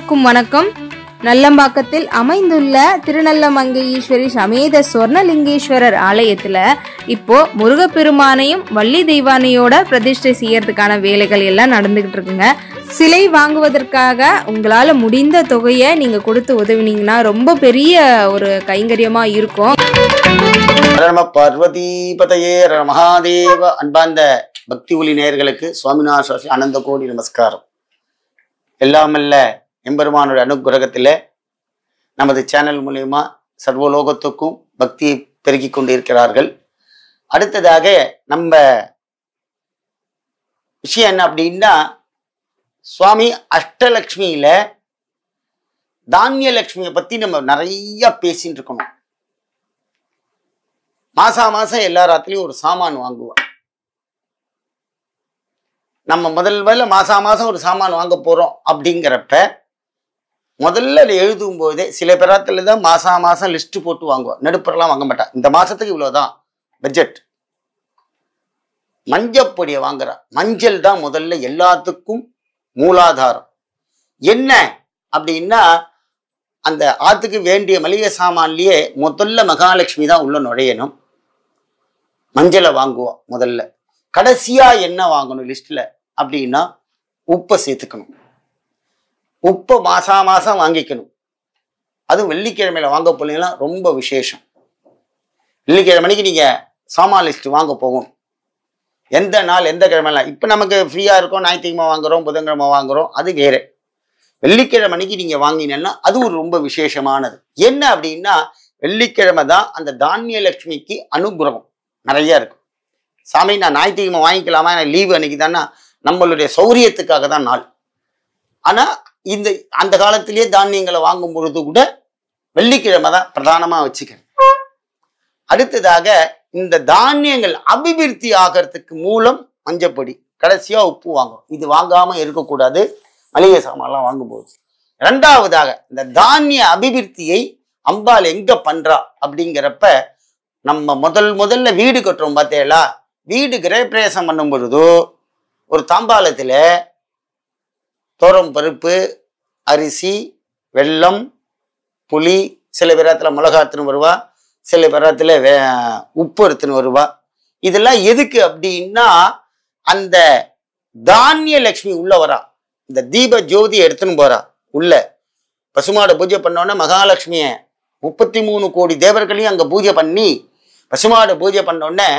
அனைவருக்கும் வணக்கம். நல்லம்பாக்கத்தில் அமைந்துள்ள திருநல்லமங்கை ஈஸ்வரி சமேத சொர்ணலிங்கேஸ்வரர் ஆலயத்துல இப்போ முருகப்பெருமானையும் வள்ளி தெய்வானையோட பிரதிஷ்டை செய்யறதுக்கான வேலைகள் எல்லாம் நடந்துகிட்டு இருக்குங்க. சிலை வாங்குவதற்காக உங்களால முடிந்த தொகையை நீங்க கொடுத்து உதவினீங்கன்னா ரொம்ப பெரிய ஒரு கைங்கரியமா இருக்கும். பார்வதிபதையே மகாதேவ. அன்பார்ந்த பக்தி ஒளி நேயர்களுக்கு சுவாமிநாத அனந்த கோடி நமஸ்காரம். எல்லாமல்ல எம்பெருமானுடைய அனுகிரகத்திலே நமது சேனல் மூலியமா சர்வலோகத்துக்கும் பக்தியை பெருக்கி கொண்டு இருக்கிறார்கள். அடுத்ததாக நம்ம விஷயம் என்ன அப்படின்னா, சுவாமி அஷ்டலக்ஷ்மியில தானிய லட்சுமியை பத்தி நம்ம நிறைய பேசிட்டு இருக்கணும். மாசம் எல்லா ராத்திரியும் ஒரு சாமான் வாங்குவோம். நம்ம முதல்ல மாசம் ஒரு சாமான் வாங்க போறோம் அப்படிங்கிறப்ப முதல்ல எழுதும் போதே சில பேராத்துல தான் மாசம் லிஸ்ட் போட்டு வாங்குவோம். நடுப்பரெல்லாம் வாங்க மாட்டா. இந்த மாசத்துக்கு இவ்வளவுதான் பட்ஜெட். மஞ்சப்பொடியை வாங்குறா. மஞ்சள் தான் முதல்ல எல்லாத்துக்கும் மூலாதாரம். என்ன அப்படின்னா, அந்த ஆத்துக்கு வேண்டிய மளிகை சாமான்லயே முதல்ல மகாலட்சுமி தான் உள்ள நுழையணும். மஞ்சளை வாங்குவோம் முதல்ல. கடைசியா என்ன வாங்கணும் லிஸ்ட்ல அப்படின்னா, உப்பை சேர்த்துக்கணும். உப்பை மாசம் வாங்கிக்கணும். அதுவும் வெள்ளிக்கிழமையில வாங்க போனீங்கன்னா ரொம்ப விசேஷம். வெள்ளிக்கிழமைக்கு நீங்க சாமான் லிஸ்ட் வாங்க போகணும். எந்த நாள் எந்த கிழமைலாம் இப்ப நமக்கு ஃப்ரீயா இருக்கும். ஞாயிற்றுக்கிழமை வாங்குறோம், புதன்கிழமை வாங்குறோம், அது வேற. வெள்ளிக்கிழமைக்கு நீங்க வாங்கினீங்கன்னா அது ஒரு ரொம்ப விசேஷமானது. என்ன அப்படின்னா, வெள்ளிக்கிழமை தான் அந்த தானிய லட்சுமிக்கு அனுகிரகம் நிறைய இருக்கும். சாமி நான் ஞாயிற்றுக்கிழமை வாங்கிக்கலாமா, எனக்கு லீவு அன்னைக்கு தானே, நம்மளுடைய சௌரியத்துக்காக தான் நாள். ஆனா அந்த காலத்திலேயே தானியங்களை வாங்கும் பொழுது கூட வெள்ளிக்கிழமை தான் பிரதானமா வச்சுக்கிறேன். அடுத்ததாக இந்த தானியங்கள் அபிவிருத்தி ஆகிறதுக்கு மூலம் மஞ்சப்பொடி, கடைசியா உப்பு வாங்கும். இது வாங்காம இருக்கக்கூடாது மளிகை சாமான்லாம் வாங்கும்போது. இரண்டாவதாக இந்த தானிய அபிவிருத்தியை அம்பாள் எங்க பண்றா அப்படிங்கிறப்ப, நம்ம முதல்ல வீடு கட்டுறோம் பார்த்தேங்களா, வீடு கிரகப்பிரவேசம் பண்ணும் பொழுதோ ஒரு தாம்பாளத்துல தோரம் பருப்பு, அரிசி, வெல்லம், புளி, சில பேரத்துல மிளகா எடுத்துன்னு வருவா, சில பேரத்துல உப்பு எடுத்துன்னு வருவா. இதெல்லாம் எதுக்கு அப்படின்னா, அந்த தானிய லட்சுமி உள்ள வரா. இந்த தீப ஜோதி எடுத்துன்னு போறா உள்ள. பசுமாடு பூஜை பண்ணோன்னா மகாலட்சுமிய 33 கோடி தேவர்களையும் அங்க பூஜை பண்ணி, பசுமாடு பூஜை பண்ணோடனே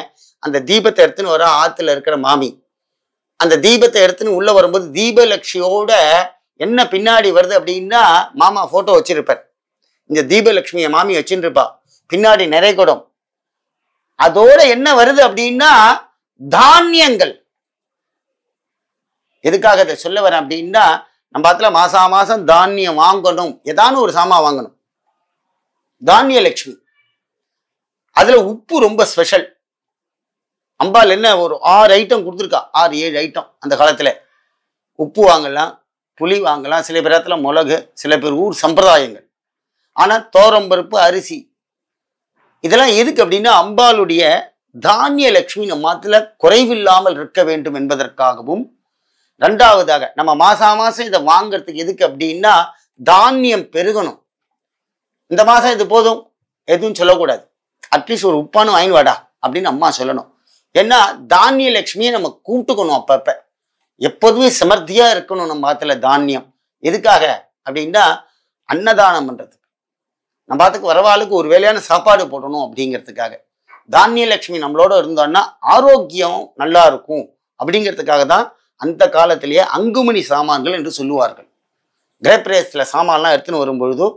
அந்த தீபத்தை எடுத்துன்னு வர ஆத்துல இருக்கிற மாமி. அந்த தீபத்தை எடுத்துன்னு உள்ள வரும்போது தீபலட்சுமியோட என்ன பின்னாடி வருது அப்படின்னா, மாமா போட்டோ வச்சிருப்பார். இந்த தீபலட்சுமிய மாமி வச்சுட்டு இருப்பா. பின்னாடி நிறைய குடம். அதோட என்ன வருது அப்படின்னா, தானியங்கள். எதுக்காக இதை சொல்ல வரேன் அப்படின்னா, நம்ம பார்த்துல மாசம் தானியம் வாங்கணும். ஏதானு ஒரு சாமா வாங்கணும். தானிய லட்சுமி. அதுல உப்பு ரொம்ப ஸ்பெஷல். அம்பாள் என்ன ஒரு 6 ஐட்டம் கொடுத்துருக்கா, 6-7 ஐட்டம். அந்த காலத்துல உப்பு வாங்கலாம், புளி வாங்கலாம், சில பேரத்துல மிளகு, சில பேர் ஊர் சம்பிரதாயங்கள். ஆனா தோரம்பருப்பு, அரிசி இதெல்லாம் எதுக்கு அப்படின்னா, அம்பாளுடைய தானிய லட்சுமி நம்ம மாத்துல குறைவில்லாமல் இருக்க வேண்டும் என்பதற்காகவும், ரெண்டாவதாக நம்ம மாசம் இதை வாங்கறதுக்கு எதுக்கு அப்படின்னா, தானியம் பெருகணும். இந்த மாசம் இது போதும் எதுவும் சொல்லக்கூடாது. அட்லீஸ்ட் ஒரு உப்பானு வாங்கி வாடா அப்படின்னு அம்மா சொல்லணும். ஏன்னா தானிய லட்சுமியை நம்ம கூப்பிட்டுக்கணும். அப்பப்ப எப்போதுமே சமர்த்தியா இருக்கணும் நம்ம பாத்துல தானியம். எதுக்காக அப்படின்னா, அன்னதானம் பண்றது. நம்ம பாத்துக்கு வரவாளுக்கு ஒரு வேலையான சாப்பாடு போடணும் அப்படிங்கிறதுக்காக. தானிய லட்சுமி நம்மளோட இருந்தோம்னா ஆரோக்கியம் நல்லா இருக்கும் அப்படிங்கிறதுக்காக தான் அந்த காலத்திலேயே அங்குமணி சாமான்கள் என்று சொல்லுவார்கள். கிரகப்பிரவேசத்துல சாமான்லாம் எடுத்துன்னு வரும்பொழுதோ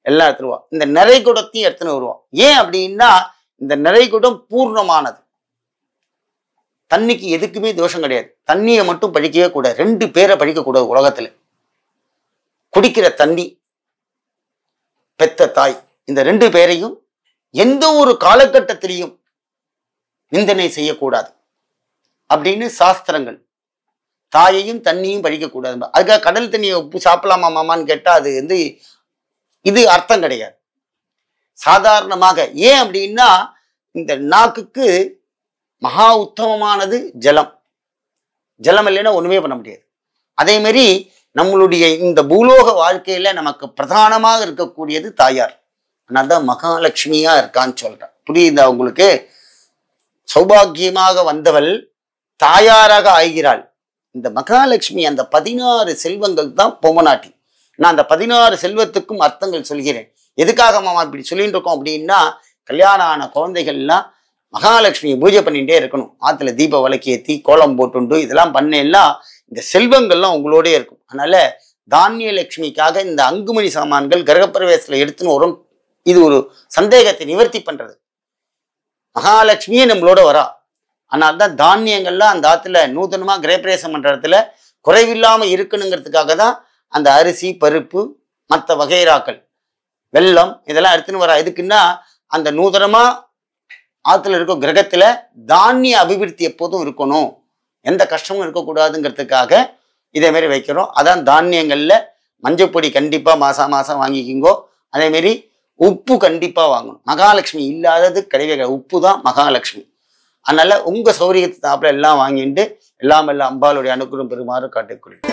எல்லாம் எடுத்துருவா. இந்த நிறைகுடத்தையும் எடுத்துன்னு வருவோம். ஏன் அப்படின்னா, இந்த நிறைகுடம் பூர்ணமானது. தண்ணிக்கு எதுக்குமே தோஷம் கிடையாது. தண்ணியை மட்டும் பழிக்கவே கூடாது. 2 பேரை பழிக்கக்கூடாது உலகத்துல. குடிக்கிற தண்ணி, பெத்த தாய், இந்த 2 பேரையும் எந்த ஒரு காலகட்டத்திலையும் நிந்தனை செய்யக்கூடாது அப்படின்னு சாஸ்திரங்கள். தாயையும் தண்ணியும் பழிக்கக்கூடாது. அதுக்காக கடல் தண்ணியை உப்பு சாப்பிடலாமா மாமான்னு கேட்டா அது இது அர்த்தம் கிடையாது. சாதாரணமாக. ஏன் அப்படின்னா, இந்த நாக்குக்கு மகா உத்தமமானது ஜலம். ஜலம் இல்லைன்னா ஒண்ணுமே பண்ண முடியாது. அதே மாதிரி நம்மளுடைய இந்த பூலோக வாழ்க்கையில நமக்கு பிரதானமாக இருக்கக்கூடியது தாயார். அதனால்தான் மகாலட்சுமியா இருக்கான்னு சொல்றேன். புரியுதா உங்களுக்கு? சௌபாகியமாக வந்தவள் தாயாராக ஆகிறாள். இந்த மகாலட்சுமி அந்த 16 செல்வங்கள் தான் பொம்மநாட்டி. நான் அந்த 16 செல்வத்துக்கும் அர்த்தங்கள் சொல்கிறேன். எதுக்காக மாமா இப்படி சொல்லிட்டு இருக்கோம் அப்படின்னா, கல்யாணம் ஆன குழந்தைகள்லாம் மகாலட்சுமியை பூஜை பண்ணிகிட்டே இருக்கணும். ஆத்துல தீப விளக்கேத்தி கோலம் போட்டுண்டு இதெல்லாம் பண்ணெல்லாம் இந்த செல்வங்கள்லாம் உங்களோடய இருக்கும். அதனால தானிய லட்சுமிக்காக இந்த அங்குமணி சாமான்கள் கிரகப்பிரவேசத்துல எடுத்துன்னு வரும். இது ஒரு சந்தேகத்தை நிவர்த்தி பண்றது. மகாலட்சுமியே நம்மளோட வரா. அதனால்தான் தானியங்கள்லாம் அந்த ஆத்துல நூதனமா கிரகப்பிரவேசம் பண்ற இடத்துல குறைவில்லாம இருக்கணுங்கிறதுக்காக தான் அந்த அரிசி பருப்பு மற்ற வகைராக்கள் வெல்லம் இதெல்லாம் எடுத்துன்னு வரா. எதுக்குன்னா அந்த நூதனமா ஆத்துல இருக்க கிரகத்துல தானிய அபிவிருத்தி எப்போதும் இருக்கணும், எந்த கஷ்டமும் இருக்கக்கூடாதுங்கிறதுக்காக இதே மாதிரி வைக்கிறோம். அதான் தானியங்கள்ல மஞ்சப்பொடி கண்டிப்பா மாசம் மாசம் வாங்கிக்கிங்கோ. அதே மாதிரி உப்பு கண்டிப்பா வாங்கணும். மகாலட்சுமி இல்லாதது கிடையவே உப்பு தான் மகாலட்சுமி. அதனால உங்க சௌரியத்தை தாப்புல எல்லாம் வாங்கிட்டு எல்லாம் அம்பாளுடைய அனுகிரகம் பெறுமாறு காட்டுக்கொள்ளும்.